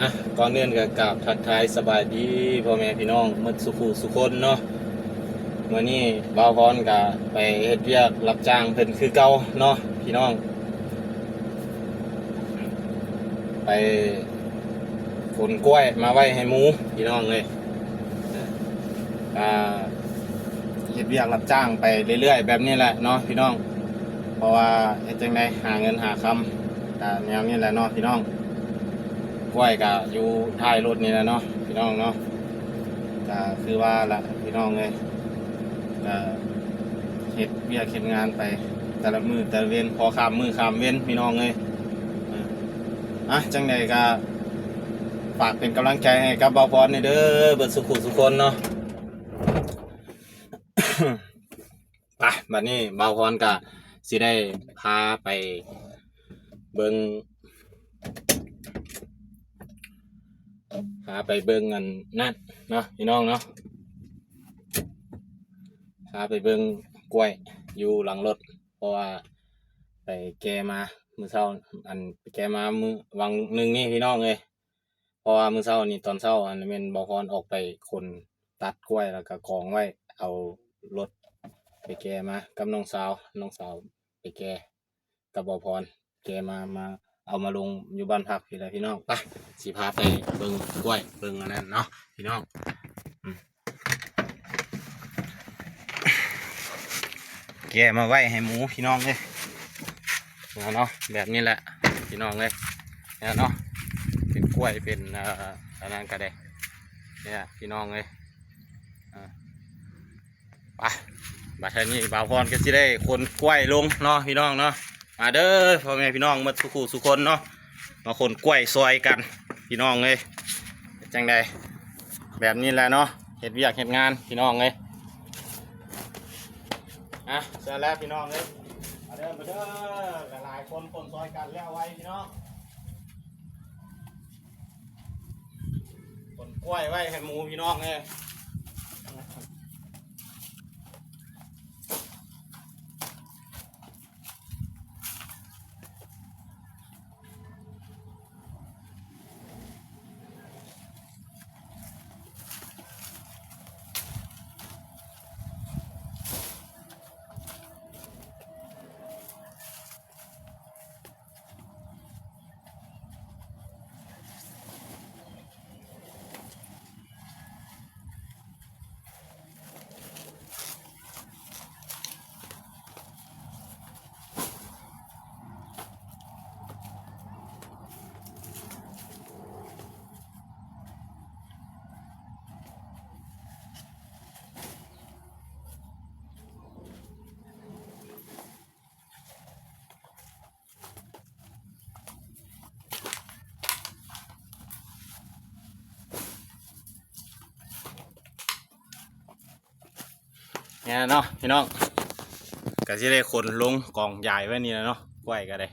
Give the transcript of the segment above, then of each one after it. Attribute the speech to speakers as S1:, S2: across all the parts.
S1: อ่ะก่อนเนื่นกับกราบทักทายสบายดีพ่อแม่พี่น้องหมดสุขุสุคนเนาะเมื่อนี้บ่าวพรกับไปเฮ็ดเวียกรับจ้างเพิ่นคือเก่าเนาะพี่น้องไปขนกล้วยมาไว้ให้หมูพี่น้องเลยอ่าเฮ็ดเวียกรับจ้างไปเรื่อยๆแบบนี้แหละเนาะพี่น้องเพราะว่าเฮ็ดจังไดหาเงินหาคำแนวนี้แหละเนาะพี่น้องกล้วยก็อยู่ท้ายรถนี่แหละเนาะพี่น้องเนาะก็คือว่าละพี่น้องเลยก็เฮ็ดเวียกเฮ็ดงานไปแต่ละมือแต่ละเว้นพอข้ามมือข้ามเว้นพี่น้องเลยจังใดก็ฝากเป็นกำลังใจให้กับบ่าวพรในเด้อเบิดสุขุสุคนเนาะ ไปบัดนี้บ่าวพรก็สิได้พาไปเบิ่งอันนั่นเนาะพี่น้องเนาะพาไปเบิ่งกล้วยอยู่หลังรถเพราะว่าไปแกมามื้อเช้าอันไปแกมามื้อวังหนึ่งนี่พี่น้องเลยเพราะว่ามื้อเช้านี่ตอนเช้าอันแม่นบ่าวพรออกไปคนตัดกล้วยแล้วก็กองไว้เอารถไปแกมากับน้องสาวไปแกกับบ่าวพรแกมาเอามาลงอยู่บ้านพักพี่แหละพี่น้องไปสิพาไปเบิ่งกล้วยเบิ่งอันนั้นเนาะพี่น้องแกมาไว้ให้หมูพี่น้องเลยเนาะแบบนี้แหละพี่น้องเลยเนี่ยเนาะเป็นกล้วยเป็นอันนั้นก็ได้เนี่ยพี่น้องเลยไปบัดนี้บ่าวพรก็สิได้คนกล้วยลงเนาะพี่น้องเนาะมาเด้อพ่อแม่พี่น้องมาสุขคนเนาะมาคนกล้วยซอยกันพี่น้องเลยจังใดแบบนี้แหละเนาะเฮ็ดเวียกเฮ็ดงานพี่น้องเลยเสร็จแล้วพี่น้องเลยมาเด้อหลายคนซอยกันแล้วไว้พี่น้องคนกล้วยไว้ให้หมูพี่น้องเลยเนี่ยเนาะพี่น้องก็จะได้คนลงกองใหญ่ไว้นี่แล้วเนาะกล้วยก็ได้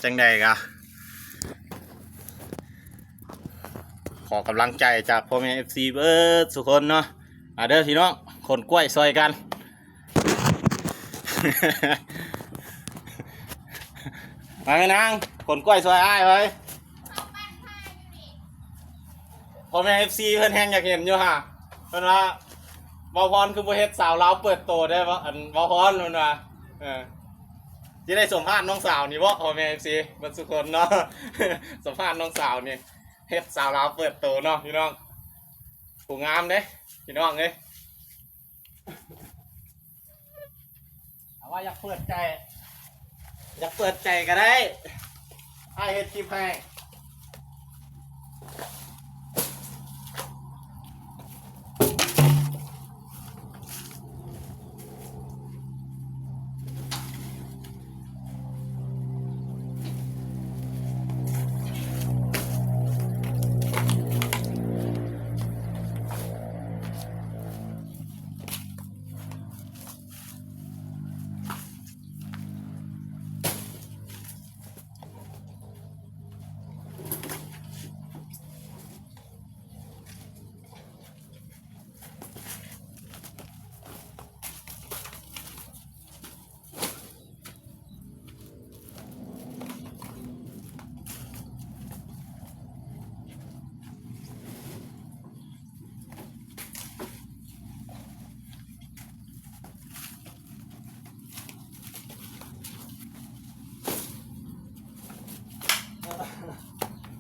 S1: จังใดกะขอกำลังใจจากพ่อแม่ FC เบิร์ดทุกคนเนาะเด้อพี่น้องคนกล้วยซอยกัน มาไงนางคนกล้วยซอยอ้ายไว้พ่อแม่ FC เพิ่นแฮงอยากเห็นอยู่ฮะเพิ่นว่าบ่าวพรคือบ่เฮ็ดสาวลาวเปิดโตได้บ่อันบ่าวพรเพิ่นว่าสิได้สัมภาษณ์น้องสาวนี่บ่พ่อแม่ FC เบิดทุกคนเนาะ สัมภาษณ์น้องสาวนี่เฮ็ดสาวลาวเปิดโตเนาะพี่น้องผู้งามเด้พี่น้องเอ้ยเอาว่าอยากเปิดใจก็ได้ให้เฮ็ดคลิปให้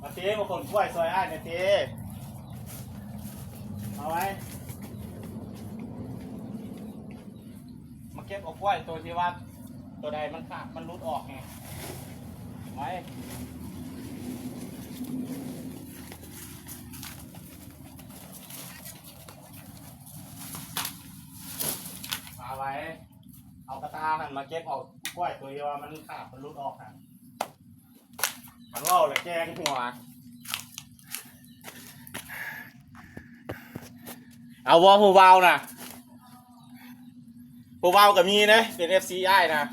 S1: มาเต้มาคนกล้วยซอยอ้ายเนี่ยเต้เอาไว้มาเก็บเอากล้วยตัวที่ว่าตัวใดมันขาดมันรุดออกไงไว้เอาไว้เอากระตาหันมาเก็บเอากล้วยตัวที่ว่ามันขาดมันรุดออกหันมันเล่าเลยแกงหัวเอาวอผู้เบานะผู้เบากับมีนะเป็น FCI นะ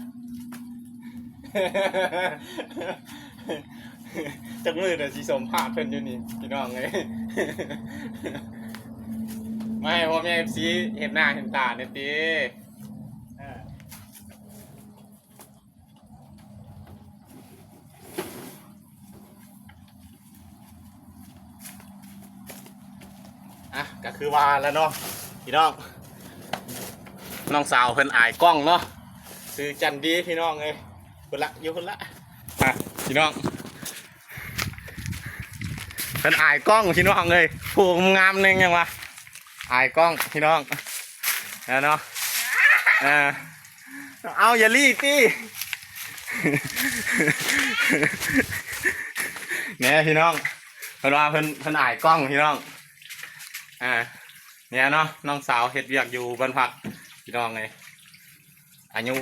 S1: จักมือเดี๋ยวสีสมภาพเพิ่นอยู่นี่พี่น้องไง ไม่เพราะแม่ FC เห็นหน้าเห็นตาเนี่ยตีอ่ะก็คือว่าแล้วเนาะพี่น้องน้องสาวเพิ่นอายกล้องเนาะซื้อจันดีพี่น้องเลยคนละอยู่คนละอ่ะพี่น้องเพิ่นอายกล้องพี่น้องเลยผูกงามนึงยังวะอายกล้องพี่น้องแล้วเนาะเอาอย่ารีบดิเนี่ยพี่น้องเพิ่นว่าเพิ่นอายกล้องพี่น้องเนี่ยเนาะน้องสาวเฮ็ดเวียกอยู่บ้านพักพี่น้องเลยอายุ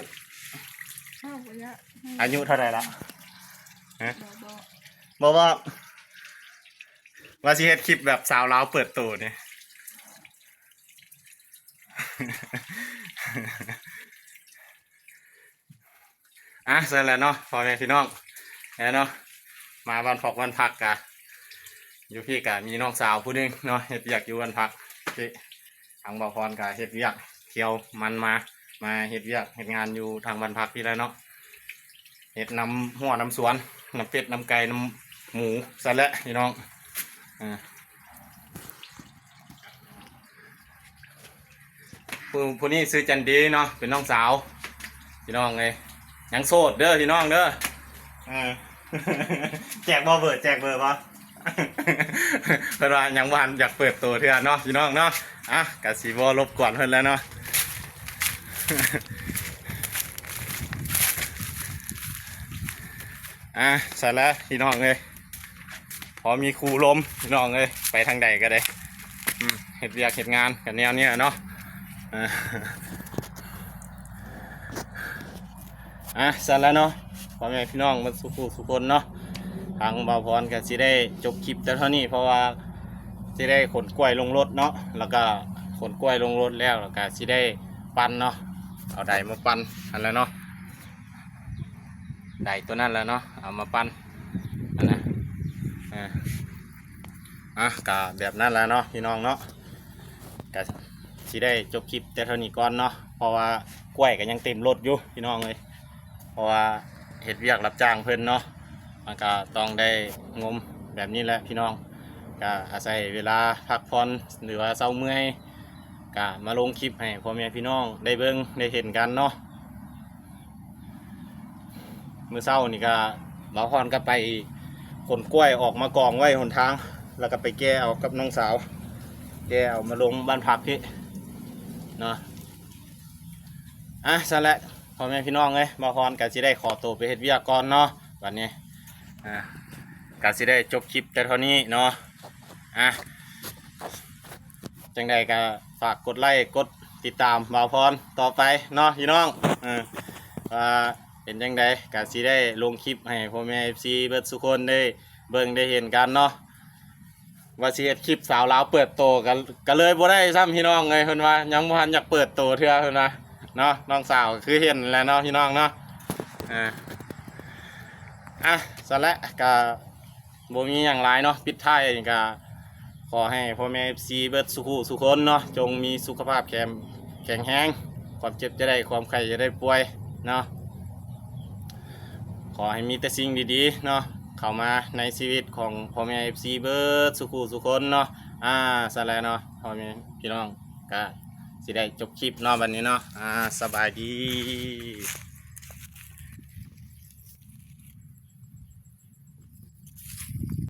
S1: เท่าไหร่ละบอกว่าสิเฮ็ดคลิปแบบสาวลาวเปิดตัวเนี่ยเสร็จแล้วเนาะพ่อแม่พี่น้องแล้วเนาะมาบ้านพักกะอยู่พี่กะมีน้องสาวผู้นึงเนาะเฮ็ดเวียกอยู่บ้านพักที่ทางบ่าวพรกะเฮ็ดเวียกเที่ยวมันมาเฮ็ดเวียกเฮ็ดงานอยู่ทางบ้านพักพี่แล้วเนาะเฮ็ดน้ำหัวน้ำสวนน้ำเป็ดน้ำไก่น้ำหมูใส่แล้วพี่น้องผู้นี้ซื้อจันดีเนาะเป็นน้องสาวพี่น้องเลยยังโสดเด้อพี่น้องเด้อแจกเบอร์ป่ะเพื่อนว่ายังวันอยากเปิดตัวเถื่อนเนาะพี่น้องเนาะกะสีบอลบกวนเพื่อนแล้วเนาะเสร็จแล้วพี่น้องเลยพอมีครูลมพี่น้องเลยไปทางใดก็ได้เห็ดเวียกเห็ดงานกันแนวนี้เนาะเสร็จแล้วเนาะพ่อแม่พี่น้องมาสุคนเนาะทางบ่าวพรก็สิได้จบคลิปแต่เท่านี้เพราะว่าสิได้ขนกล้วยลงรถเนาะแล้วก็ขนกล้วยลงรถแล้วก็สิได้ปั้นเนาะเอาไดมาปั้นอันแล้วเนาะไดตัวนั้นแล้วเนาะเอามาปั้นอันนะก็แบบนั้นแล้วเนาะพี่น้องเนาะก็สิได้จบคลิปแต่เท่านี้ก่อนเนาะเพราะว่ากล้วยก็ยังเต็มรถอยู่พี่น้องเลยเพราะว่าเฮ็ดเวียกรับจ้างเพิ่นเนาะมันก็ต้องได้งมแบบนี้แหละพี่น้องก็อาศัยเวลาพักผ่อนหรือว่าเศร้าเมื่อยก็มาลงคลิปให้พ่อแม่พี่น้องได้เบิ่งได้เห็นกันเนาะมื้อเช้านี่ก็บ่าวพรก็ไปขนกล้วยออกมากองไว้หนทางแล้วก็ไปแก้เอากับน้องสาวแก้เอามาลงบ้านพักพี่เนาะสั่นแหละพ่อแม่พี่น้องบ่าวพรก็สิได้ขอตัวไปเฮ็ดเวียกก่อนเนาะวันนี้ก็สิได้จบคลิปแต่เท่านี้เนาะจังใดก็ฝากกดไลค์กดติดตามบ่าวพรต่อไปเนาะพี่น้องเป็นจังใดก็สิได้ลงคลิปให้พ่อแม่ FC เบิดทุกคนได้เบิ่งได้เห็นกันเนาะว่าสิเฮ็ดคลิปสาวลาวเปิดโตก็เลยบ่ได้ซ้ำพี่น้องเลยเพิ่นว่ายังบ่ทันอยากเปิดโตเทื่อเพิ่นว่าเนาะน้องสาวคือเห็นแล้วเนาะพี่น้องเนาะสละก็บ่มีอย่างไรเนาะปิดท้ายก็ขอให้พ่อแม่ FC เบิดสุขคนเนาะจงมีสุขภาพแข็งแรงความเจ็บจะได้ความไข้จะได้ป่วยเนาะขอให้มีแต่สิ่งดีๆเนาะเข้ามาในชีวิตของพ่อแม่ FC เบิดสุขคนเนาะสละเนาะพ่อแม่พี่น้องก็สิได้จบคลิปเนาะวันนี้เนาะสบายดี